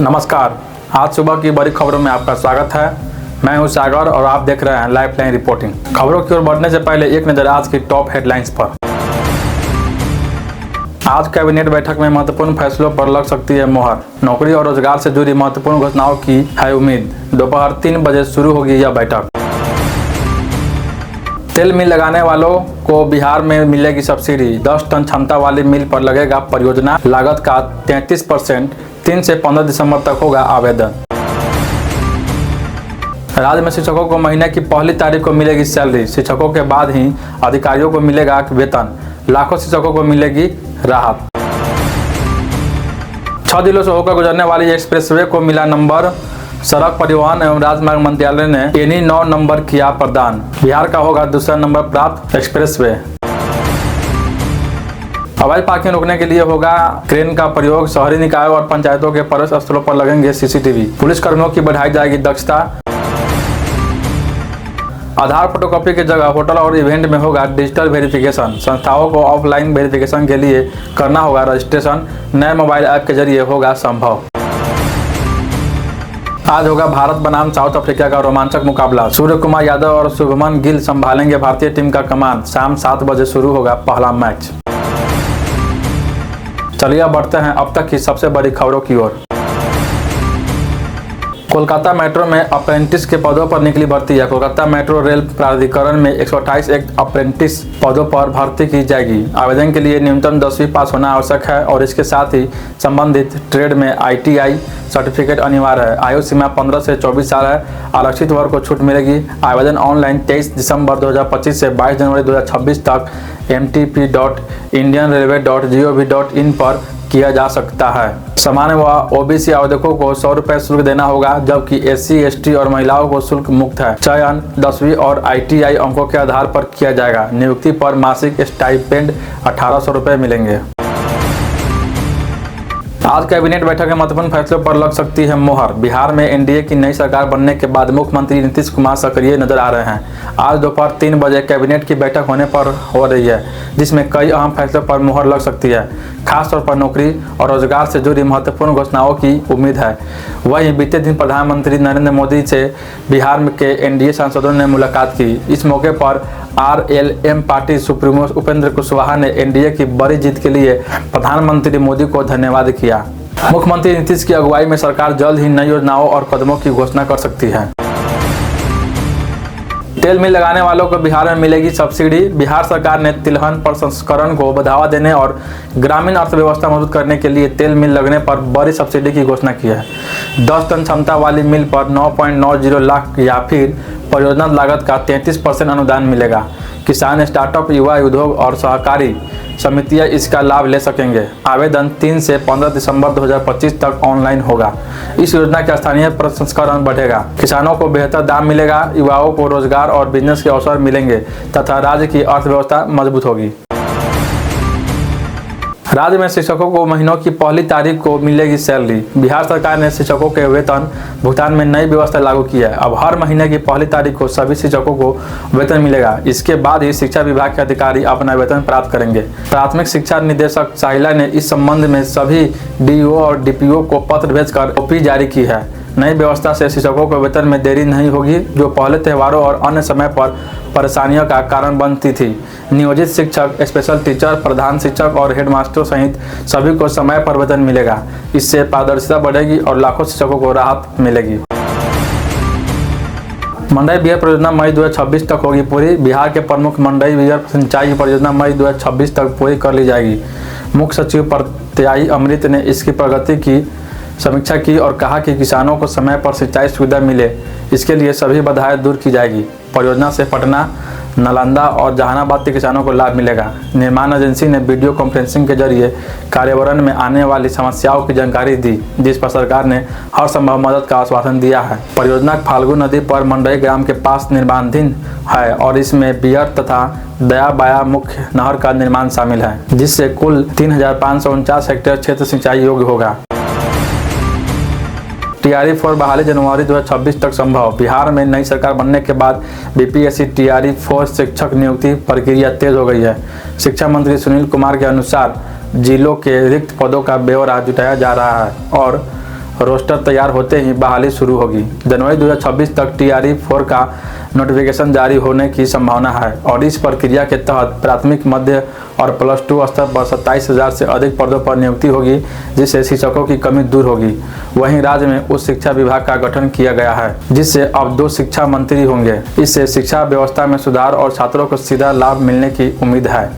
नमस्कार। आज सुबह की बड़ी खबरों में आपका स्वागत है। मैं हूं सागर और आप देख रहे हैं लाइफलाइन रिपोर्टिंग। खबरों की ओर बढ़ने से पहले एक नजर आज की टॉप हेडलाइंस पर। आज कैबिनेट बैठक में महत्वपूर्ण फैसलों पर लग सकती है मोहर। नौकरी और रोजगार से जुड़ी महत्वपूर्ण घोषणाओं की है उम्मीद। दोपहर 3 बजे शुरू होगी यह बैठक। तेल मिल लगाने वालों को बिहार में मिलेगी सब्सिडी। 10 टन क्षमता वाली मिल पर लगेगा परियोजना लागत का 33%। 3 से 15 दिसंबर तक होगा आवेदन। राज्य में शिक्षकों को महीने की पहली तारीख को मिलेगी सैलरी। शिक्षकों के बाद ही अधिकारियों को मिलेगा वेतन। लाखों शिक्षकों को मिलेगी राहत। 6 जिलों से होकर गुजरने वाली एक्सप्रेसवे को मिला नंबर। सड़क परिवहन एवं राजमार्ग मंत्रालय ने एनी 9 नंबर किया प्रदान। बिहार का होगा दूसरा नंबर प्राप्त एक्सप्रेसवे। अवैध पार्किंग रोकने के लिए होगा क्रेन का प्रयोग। शहरी निकायों और पंचायतों के प्रवेश स्थलों पर लगेंगे सीसीटीवी। पुलिस कर्मियों की बढ़ाई जाएगी दक्षता। आधार फोटोकॉपी की जगह होटल और इवेंट में होगा डिजिटल वेरिफिकेशन। संस्थाओं को ऑफलाइन वेरिफिकेशन के लिए करना होगा रजिस्ट्रेशन। नए मोबाइल ऐप के जरिए होगा संभव। आज होगा भारत बनाम साउथ अफ्रीका का रोमांचक मुकाबला। सूर्य कुमार यादव और शुभमन गिल संभालेंगे भारतीय टीम का कमान। शाम 7 बजे शुरू होगा पहला मैच। चलिए अब बढ़ते हैं अब तक की सबसे बड़ी खबरों की ओर। कोलकाता मेट्रो में अप्रेंटिस के पदों पर निकली भर्ती है। कोलकाता मेट्रो रेल प्राधिकरण में 128 एक अप्रेंटिस पदों पर भर्ती की जाएगी। आवेदन के लिए न्यूनतम 10वीं पास होना आवश्यक है और इसके साथ ही संबंधित ट्रेड में ITI सर्टिफिकेट अनिवार्य है। आयु सीमा 15 से 24 साल है। आरक्षित वर्ग को छूट मिलेगी। आवेदन ऑनलाइन 23 दिसंबर 2025 से 22 जनवरी 2026 तक mtp.indianrailway.gov.in पर किया जा सकता है। सामान्य व OBC आवेदकों को 100 रुपये शुल्क देना होगा, जबकि SC ST और महिलाओं को शुल्क मुक्त है। चयन 10वीं और ITI अंकों के आधार पर किया जाएगा। नियुक्ति पर मासिक स्टाइपेंड 1800 रुपये मिलेंगे। आज कैबिनेट बैठक में महत्वपूर्ण फैसलों पर लग सकती है मोहर। बिहार में NDA की नई सरकार बनने के बाद मुख्यमंत्री नीतीश कुमार सक्रिय नजर आ रहे हैं। आज दोपहर 3 बजे कैबिनेट की बैठक होने पर हो रही है, जिसमें कई अहम फैसलों पर मोहर लग सकती है। खासतौर पर नौकरी और रोजगार से जुड़ी महत्वपूर्ण घोषणाओं की उम्मीद है। वहीं बीते दिन प्रधानमंत्री नरेंद्र मोदी से बिहार के NDA सांसदों ने मुलाकात की। इस मौके पर RLM party supremo Upendra Kushwaha ने NDA की बड़ी जीत के लिए प्रधानमंत्री मोदी को धन्यवाद किया। मुख्यमंत्री नीतीश की अगुवाई में सरकार जल्द ही नई योजनाओं और कदमों की घोषणा कर सकती है। तेल मिल लगाने वालों को बिहार में मिलेगी सब्सिडी। बिहार सरकार ने तिलहन प्रसंस्करण को बढ़ावा देने और ग्रामीण अर्थव्यवस्था मजबूत करने के लिए तेल मिल लगने पर बड़ी सब्सिडी की घोषणा की है। 10 टन क्षमता वाली मिल पर 9.90 लाख या फिर परियोजना लागत का 33% अनुदान मिलेगा। किसान, स्टार्टअप, युवा उद्योग और सहकारी समितियां इसका लाभ ले सकेंगे। आवेदन 3 से 15 दिसंबर 2025 तक ऑनलाइन होगा। इस योजना के स्थानीय प्रसंस्करण बढ़ेगा। किसानों को बेहतर दाम मिलेगा। युवाओं को रोजगार और बिजनेस के अवसर मिलेंगे तथा राज्य की अर्थव्यवस्था मजबूत होगी। राज्य में शिक्षकों को महीनों की पहली तारीख को मिलेगी सैलरी। बिहार सरकार ने शिक्षकों के वेतन भुगतान में नई व्यवस्था लागू की है। अब हर महीने की पहली तारीख को सभी शिक्षकों को वेतन मिलेगा। इसके बाद ही शिक्षा विभाग के अधिकारी अपना वेतन प्राप्त करेंगे। प्राथमिक शिक्षा निदेशक साहिला ने इस संबंध में सभी DO और DPO को पत्र भेजकर OP जारी की है। नई व्यवस्था से शिक्षकों को वेतन में देरी नहीं होगी, जो पहले त्योहारों और अन्य समय पर परेशानियों का कारण बनती थी। नियोजित शिक्षक, स्पेशल टीचर, प्रधान शिक्षक और हेडमास्टर सहित सभी को समय पर वेतन मिलेगा। इससे पारदर्शिता बढ़ेगी और लाखों शिक्षकों को राहत मिलेगी। मंडई बिहार परियोजना मई 2026 तक होगी पूरी। बिहार के प्रमुख मंडई बिहार सिंचाई परियोजना मई 2026 तक पूरी कर ली जाएगी। मुख्य सचिव प्रत्ययी अमृत ने इसकी प्रगति की समीक्षा की और कहा कि किसानों को समय पर सिंचाई सुविधा मिले, इसके लिए सभी बाधाएं दूर की जाएगी। परियोजना से पटना, नालंदा और जहानाबाद के किसानों को लाभ मिलेगा। निर्माण एजेंसी ने वीडियो कॉन्फ्रेंसिंग के जरिए कार्यान्वयन में आने वाली समस्याओं की जानकारी दी, जिस पर सरकार ने हर संभव मदद का आश्वासन दिया है। परियोजना फाल्गु नदी पर मंडई ग्राम के पास निर्माणाधीन है और इसमें बियर तथा दया बाया मुख्य नहर का निर्माण शामिल है, जिससे कुल 3549 हेक्टेयर क्षेत्र सिंचाई योग्य होगा। TRE-4 बहाली जनवरी 2026 तक संभव। बिहार में नई सरकार बनने के बाद BPSC TRE-4 शिक्षक नियुक्ति प्रक्रिया तेज हो गई है। शिक्षा मंत्री सुनील कुमार के अनुसार जिलों के रिक्त पदों का ब्यौरा जुटाया जा रहा है और रोस्टर तैयार होते ही बहाली शुरू होगी। जनवरी 2026 तक TRE 4 का नोटिफिकेशन जारी होने की संभावना है और इस प्रक्रिया के तहत प्राथमिक, मध्य और +2 स्तर पर 27,000 से अधिक पदों पर नियुक्ति होगी, जिससे शिक्षकों की कमी दूर होगी। वहीं राज्य में उच्च शिक्षा विभाग का गठन किया गया है, जिससे अब 2 शिक्षा मंत्री होंगे। इससे शिक्षा व्यवस्था में सुधार और छात्रों को सीधा लाभ मिलने की उम्मीद है।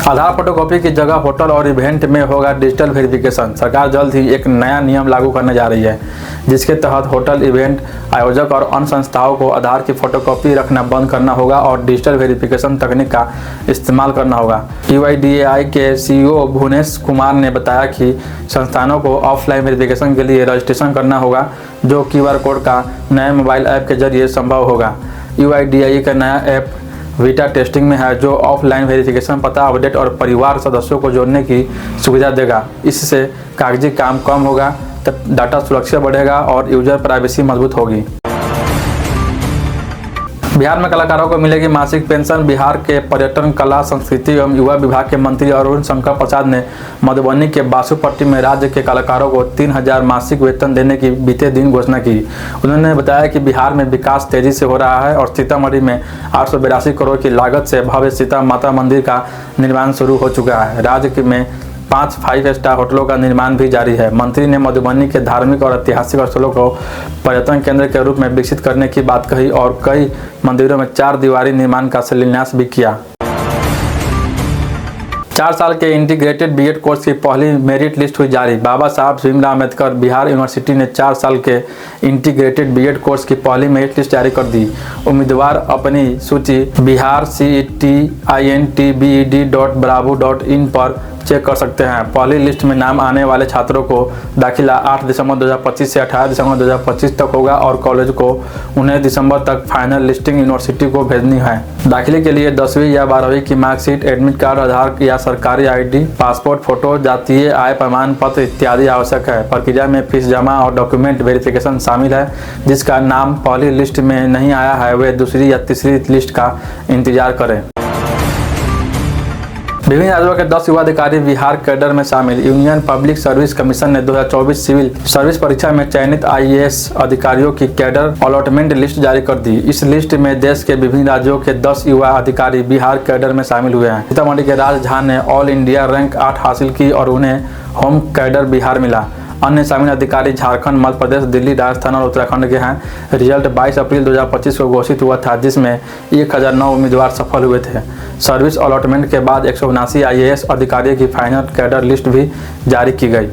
आधार फोटोकॉपी की जगह होटल और इवेंट में होगा डिजिटल वेरिफिकेशन। सरकार जल्द ही एक नया नियम लागू करने जा रही है, जिसके तहत होटल, इवेंट आयोजक और अन्य संस्थाओं को आधार की फोटोकॉपी रखना बंद करना होगा और डिजिटल वेरिफिकेशन तकनीक का इस्तेमाल करना होगा। UIDAI के CEO भुवनेश कुमार ने बताया कि संस्थानों को ऑफलाइन वेरिफिकेशन के लिए रजिस्ट्रेशन करना होगा, जो QR कोड का नए मोबाइल ऐप के जरिए संभव होगा। UIDAI का नया ऐप बीटा टेस्टिंग में है, जो ऑफलाइन वेरिफिकेशन, पता अपडेट और परिवार सदस्यों को जोड़ने की सुविधा देगा। इससे कागजी काम कम होगा, डाटा सुरक्षा बढ़ेगा और यूजर प्राइवेसी मजबूत होगी। बिहार में कलाकारों को मिलेगी मासिक पेंशन। बिहार के पर्यटन, कला, संस्कृति एवं युवा विभाग के मंत्री अरुण शंकर प्रसाद ने मधुबनी के बासुपट्टी में राज्य के कलाकारों को 3,000 मासिक वेतन देने की बीते दिन घोषणा की। उन्होंने बताया कि बिहार में विकास तेजी से हो रहा है और सीतामढ़ी में 882 करोड़ की लागत से भव्य सीता माता मंदिर का निर्माण शुरू हो चुका है। राज्य में 5 5 स्टार होटलों का निर्माण भी जारी है। मंत्री ने मधुबनी के धार्मिक और ऐतिहासिक स्थलों को पर्यटन केंद्र के रूप में विकसित करने की बात कही और कई मंदिरों में 4 दीवारी निर्माण का शिलान्यास भी किया। 4 साल के इंटीग्रेटेड BEd कोर्स की पहली मेरिट लिस्ट हुई जारी। बाबा साहब भीमराव अम्बेडकर बिहार यूनिवर्सिटी ने 4 साल के इंटीग्रेटेड BEd कोर्स की पहली मेरिट लिस्ट जारी कर दी। उम्मीदवार अपनी सूची biharcetintbed.bravo.in पर चेक कर सकते हैं। पहली लिस्ट में नाम आने वाले छात्रों को दाखिला 8 दिसंबर 2025 से 18 दिसंबर 2025 तक होगा और कॉलेज को 19 दिसंबर तक फाइनल लिस्टिंग यूनिवर्सिटी को भेजनी है। दाखिले के लिए 10वीं या 12वीं की मार्कशीट, एडमिट कार्ड, आधार या सरकारी ID, पासपोर्ट फोटो, जातीय आय प्रमाण पत्र इत्यादि आवश्यक है। प्रक्रिया में फीस जमा और डॉक्यूमेंट वेरिफिकेशन शामिल है। जिसका नाम पहली लिस्ट में नहीं आया है वे दूसरी या तीसरी लिस्ट का इंतजार करें। विभिन्न राज्यों के 10 युवा अधिकारी बिहार कैडर में शामिल। यूनियन पब्लिक सर्विस कमीशन ने 2024 सिविल सर्विस परीक्षा में चयनित IAS अधिकारियों की कैडर अलॉटमेंट लिस्ट जारी कर दी। इस लिस्ट में देश के विभिन्न राज्यों के 10 युवा अधिकारी बिहार कैडर में शामिल हुए हैं। सीतामढ़ी के राज झा ने ऑल इंडिया रैंक 8 हासिल की और उन्हें होम कैडर बिहार मिला। अन्य शामिल अधिकारी झारखंड, मध्य प्रदेश, दिल्ली, राजस्थान और उत्तराखंड के हैं। रिजल्ट 22 अप्रैल 2025 को घोषित हुआ था, जिसमें 1009 उम्मीदवार सफल हुए थे। सर्विस अलॉटमेंट के बाद 179 IAS अधिकारियों की फाइनल कैडर लिस्ट भी जारी की गई।